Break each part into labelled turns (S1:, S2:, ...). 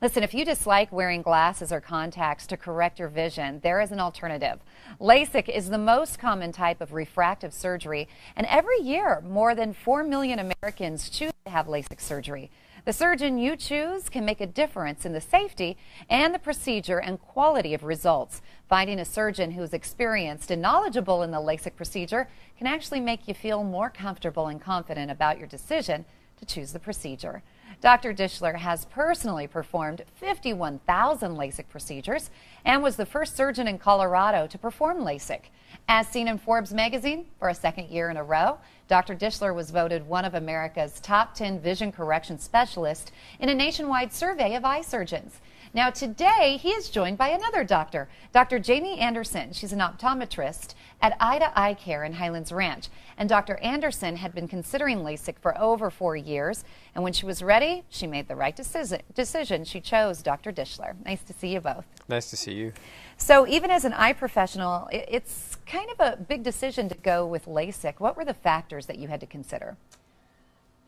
S1: Listen, if you dislike wearing glasses or contacts to correct your vision, there is an alternative. LASIK is the most common type of refractive surgery, and every year, more than 4 million Americans choose to have LASIK surgery. The surgeon you choose can make a difference in the safety and the procedure and quality of results. Finding a surgeon who's experienced and knowledgeable in the LASIK procedure can actually make you feel more comfortable and confident about your decision to choose the procedure. Dr. Dishler has personally performed 51,000 LASIK procedures and was the first surgeon in Colorado to perform LASIK. As seen in Forbes magazine for a second year in a row, Dr. Dishler was voted one of America's top 10 vision correction specialists in a nationwide survey of eye surgeons. Now today, he is joined by another doctor, Dr. Jamie Anderson. She's an optometrist at Ida Eye Care in Highlands Ranch. And Dr. Anderson had been considering LASIK for over 4 years. And when she was ready, she made the right decision. She chose Dr. Dishler. Nice to see you both.
S2: Nice to see you.
S1: So even as an eye professional, it's kind of a big decision to go with LASIK. What were the factors that you had to consider?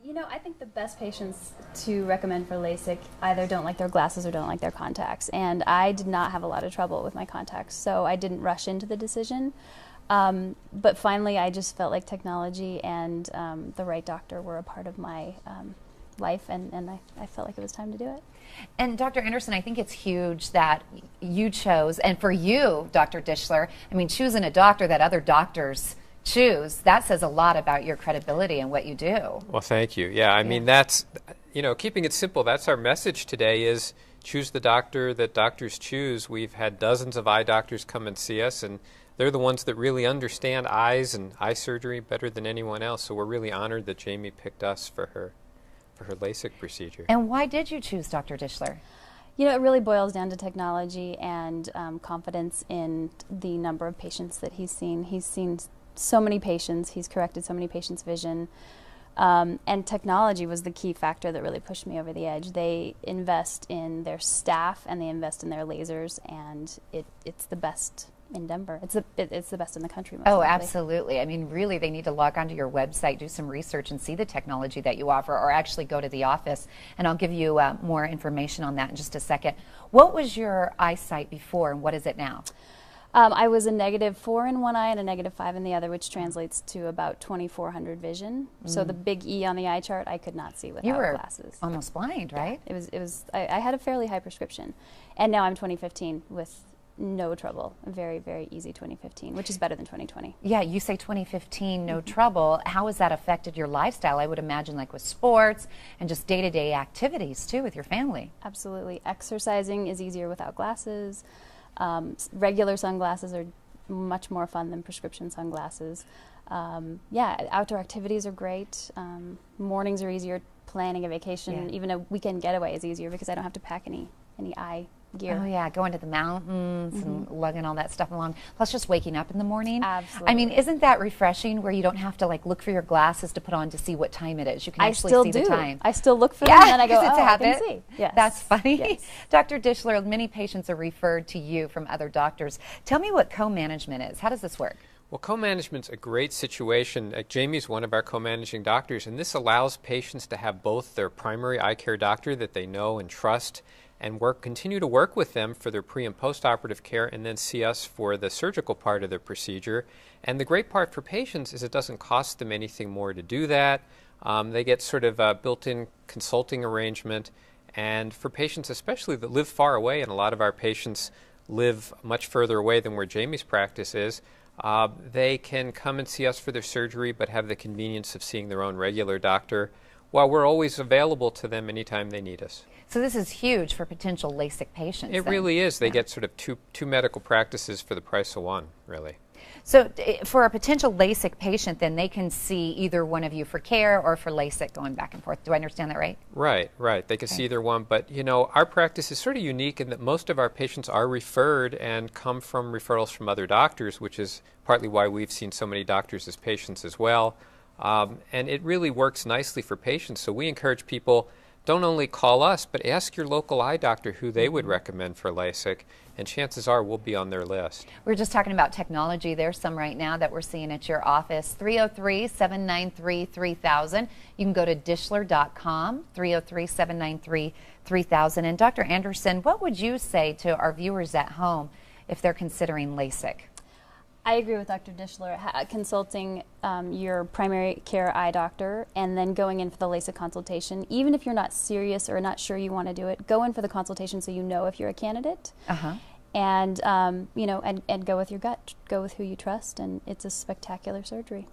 S3: You know, I think the best patients to recommend for LASIK either don't like their glasses or don't like their contacts. And I did not have a lot of trouble with my contacts, so I didn't rush into the decision. But finally, I just felt like technology and the right doctor were a part of my life, and I felt like it was time to do it.
S1: And Dr. Anderson, I think it's huge that you chose, and for you, Dr. Dishler, I mean, choosing a doctor that other doctors choose, that says a lot about your credibility and what you do.
S2: Well, thank you. Yeah, I mean, that's, you know, keeping it simple, that's our message today is choose the doctor that doctors choose. We've had dozens of eye doctors come and see us, and they're the ones that really understand eyes and eye surgery better than anyone else. So we're really honored that Jamie picked us for her LASIK procedure.
S1: And why did you choose Dr. Dishler?
S3: You know, it really boils down to technology and confidence in the number of patients that he's seen. He's seen so many patients, he's corrected so many patients' vision, and technology was the key factor that really pushed me over the edge. They invest in their staff and they invest in their lasers, and it's the best in Denver. It's the best in the country. Most likely.
S1: Absolutely. I mean, really, they need to log onto your website, do some research, and see the technology that you offer, or actually go to the office. And I'll give you more information on that in just a second. What was your eyesight before, and what is it now?
S3: I was a -4 in one eye and a -5 in the other, which translates to about 2400 vision. So the big E on the eye chart, I could not see without glasses.
S1: You were almost blind, right?
S3: Yeah, it was. I had a fairly high prescription, and now I'm 20/15 with no trouble. A very, very easy 20/15, which is better than 20/20.
S1: Yeah, you say 20/15, no trouble. How has that affected your lifestyle? I would imagine, like with sports and just day-to-day activities too with your family.
S3: Absolutely. Exercising is easier without glasses. Regular sunglasses are much more fun than prescription sunglasses. Yeah, outdoor activities are great. Mornings are easier. Planning a vacation, even a weekend getaway is easier because I don't have to pack any eye gear.
S1: Oh yeah, going to the mountains and lugging all that stuff along. Plus just waking up in the morning.
S3: Absolutely.
S1: I mean, isn't that refreshing where you don't have to like look for your glasses to put on to see what time it is? You can actually see the time.
S3: I still look for them and then I go,
S1: it's
S3: oh,
S1: a habit.
S3: I can see. Yes.
S1: That's funny.
S3: Yes.
S1: Dr. Dishler, many patients are referred to you from other doctors. Tell me what co-management is. How does this work?
S2: Well, co-management's a great situation. Jamie's one of our co-managing doctors, and this allows patients to have both their primary eye care doctor that they know and trust and continue to work with them for their pre- and post-operative care, and then see us for the surgical part of the procedure. And the great part for patients is it doesn't cost them anything more to do that. They get sort of a built-in consulting arrangement. And for patients especially that live far away, and a lot of our patients live much further away than where Jamie's practice is, they can come and see us for their surgery but have the convenience of seeing their own regular doctor, while we're always available to them anytime they need us.
S1: So this is huge for potential LASIK patients.
S2: It really is. They get sort of two medical practices for the price of one, really.
S1: So for a potential LASIK patient, then they can see either one of you for care or for LASIK going back and forth. Do I understand that right?
S2: Right. They can see either one. But, you know, our practice is sort of unique in that most of our patients are referred and come from referrals from other doctors, which is partly why we've seen so many doctors as patients as well. And it really works nicely for patients. So we encourage people, don't only call us, but ask your local eye doctor who they would recommend for LASIK, and chances are we'll be on their list.
S1: We're just talking about technology. There's some right now that we're seeing at your office. 303-793-3000. You can go to Dishler.com, 303-793-3000. $3,000. And Dr. Anderson, what would you say to our viewers at home if they're considering LASIK?
S3: I agree with Dr. Dishler. Consulting your primary care eye doctor and then going in for the LASIK consultation, even if you're not serious or not sure you want to do it, go in for the consultation so you know if you're a candidate. And you know, and go with your gut, go with who you trust, and it's a spectacular surgery.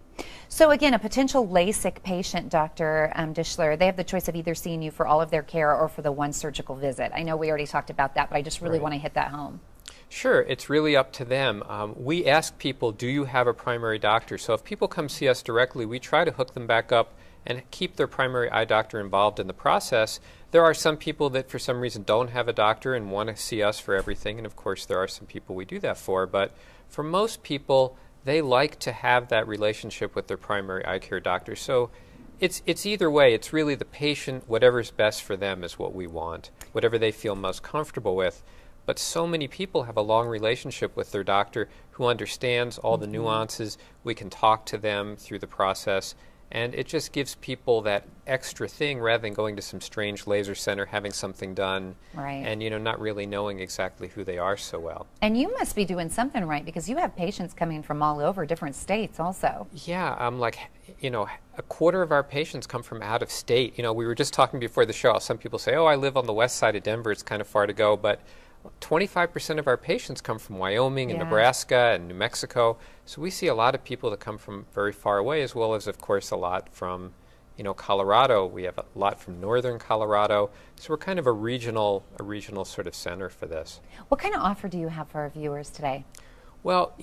S1: So again, a potential LASIK patient, Dr. Dishler, they have the choice of either seeing you for all of their care or for the one surgical visit. I know we already talked about that, but I just really want to hit that home.
S2: Sure, it's really up to them. We ask people, do you have a primary doctor? So if people come see us directly, we try to hook them back up and keep their primary eye doctor involved in the process. There are some people that for some reason don't have a doctor and want to see us for everything, and of course there are some people we do that for, but for most people, they like to have that relationship with their primary eye care doctor. So it's either way. It's really the patient, whatever's best for them is what we want, whatever they feel most comfortable with. But so many people have a long relationship with their doctor who understands all the nuances. We can talk to them through the process, and it just gives people that extra thing rather than going to some strange laser center, having something done, and not really knowing exactly who they are so well. And
S1: you must be doing something right because you have patients coming from all over different states also.
S2: Yeah, like, a quarter of our patients come from out of state. We were just talking before the show. Some people say, oh, I live on the west side of Denver. It's kind of far to go, but 25% of our patients come from Wyoming and Nebraska and New Mexico. So we see a lot of people that come from very far away, as well as, of course, a lot from, Colorado. We have a lot from northern Colorado. So we're kind of a regional sort of center for this.
S1: What kind of offer do you have for our viewers today?
S2: Well,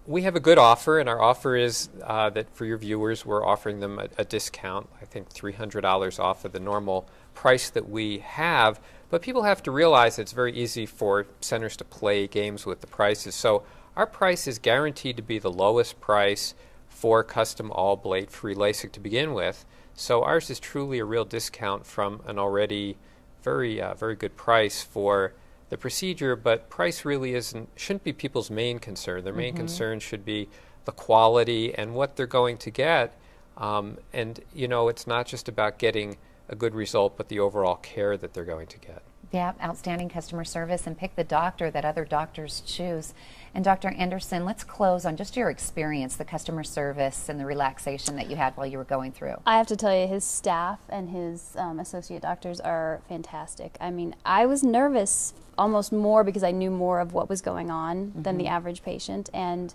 S2: we have a good offer, and our offer is that for your viewers, we're offering them a discount, I think $300 off of the normal price that we have. But people have to realize it's very easy for centers to play games with the prices. So our price is guaranteed to be the lowest price for custom all-blade free LASIK to begin with. So ours is truly a real discount from an already very good price for the procedure. But price really shouldn't be people's main concern. Their main concern should be the quality and what they're going to get. And it's not just about getting a good result, but the overall care that they're going to get.
S1: Yeah, outstanding customer service, and pick the doctor that other doctors choose. And Dr. Anderson, let's close on just your experience, the customer service and the relaxation that you had while you were going through.
S3: I have to tell you, his staff and his associate doctors are fantastic. I mean, I was nervous almost more because I knew more of what was going on than the average patient, and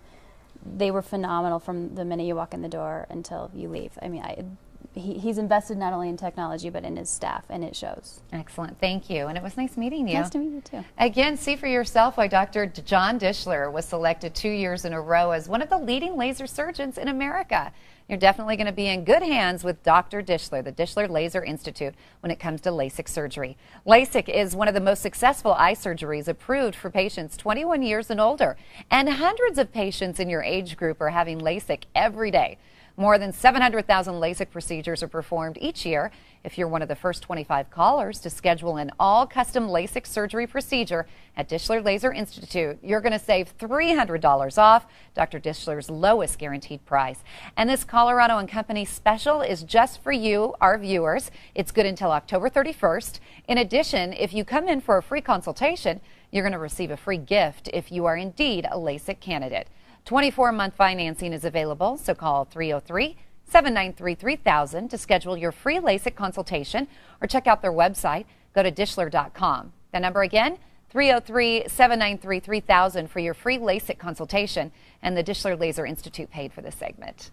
S3: they were phenomenal from the minute you walk in the door until you leave. I mean, he's invested not only in technology but in his staff, and it shows.
S1: Excellent. Thank you. And it was nice meeting you.
S3: Nice to meet you too.
S1: Again, see for yourself why Dr. John Dishler was selected 2 years in a row as one of the leading laser surgeons in America. You're definitely going to be in good hands with Dr. Dishler, the Dishler Laser Institute, when it comes to LASIK surgery. LASIK is one of the most successful eye surgeries approved for patients 21 years and older, and hundreds of patients in your age group are having LASIK every day. More than 700,000 LASIK procedures are performed each year. If you're one of the first 25 callers to schedule an all-custom LASIK surgery procedure at Dishler Laser Institute, you're going to save $300 off Dr. Dishler's lowest guaranteed price. And this Colorado and Company special is just for you, our viewers. It's good until October 31st. In addition, if you come in for a free consultation, you're going to receive a free gift if you are indeed a LASIK candidate. 24-month financing is available, so call 303-793-3000 to schedule your free LASIK consultation, or check out their website. Go to Dishler.com. The number again, 303-793-3000 for your free LASIK consultation, and the Dishler Laser Institute paid for this segment.